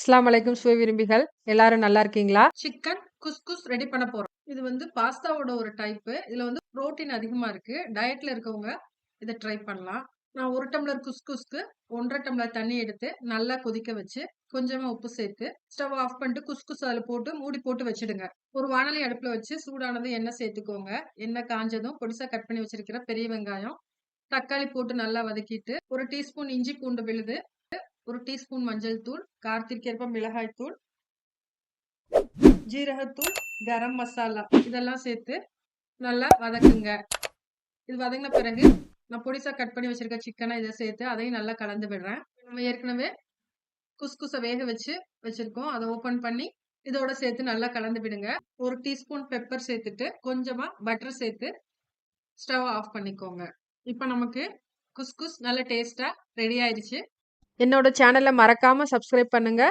அஸ்ஸலாமு அலைக்கும் சுவை விரும்பிகள் எல்லாரும் நல்லா இருக்கீங்களா? சிக்கன் குஸ்குஸ் ரெடி பண்ண போறோம். இது வந்து பாஸ்தாவோட ஒரு டைப்பு. இதுல வந்து புரோட்டீன் அதிகமா இருக்கு. டயட்ல இருக்கவங்க இத ட்ரை பண்ணலாம். நான் 1 டம்ளர் குஸ்குஸ்க்கு 1 1/2 டம்ளர் தண்ணி எடுத்து நல்லா கொதிக்க வச்சு, கொஞ்சமா உப்பு சேர்த்து, ஸ்டவ் ஆஃப் பண்ணிட்டு குஸ்குஸ் அதுல போட்டு மூடி போட்டு வச்சுடுங்க. ஒரு வாணலி அடுப்புல வச்சு சூடானதும் எண்ணெய் சேர்த்துக்கோங்க. எண்ணெய் காஞ்சதும் பொடிசா கட் பண்ணி வச்சிருக்கிற பெரிய வெங்காயம், தக்காளி போட்டு நல்லா வதக்கிட்டு, 1 டீஸ்பூன் இஞ்சி பூண்டு விழுது, 1 டீஸ்பூன் மஞ்சள் தூள், காரத்திற்கேற்ப மிளகாய் தூள், ஜீரகத்தூள், கரம் மசாலா இதெல்லாம் சேர்த்து நல்லா வதக்குங்க. இது வதங்கின பிறகு நான் பொடிசா கட் பண்ணி வச்சிருக்க சிக்கனை இதை சேர்த்து அதையும் நல்லா கலந்து விடுறேன். நம்ம ஏற்கனவே குஸ்குஸை வேக வச்சு வச்சிருக்கோம். அதை ஓபன் பண்ணி இதோட சேர்த்து நல்லா கலந்து விடுங்க. 1 டீஸ்பூன் பெப்பர் சேர்த்துட்டு கொஞ்சமா பட்டர் சேர்த்து ஸ்டவ் ஆஃப் பண்ணிக்கோங்க. இப்போ நமக்கு குஸ்குஸ் நல்ல டேஸ்டா ரெடி ஆயிடுச்சு. என்னோட சேனலை மறக்காம சப்ஸ்கிரைப் பண்ணுங்க.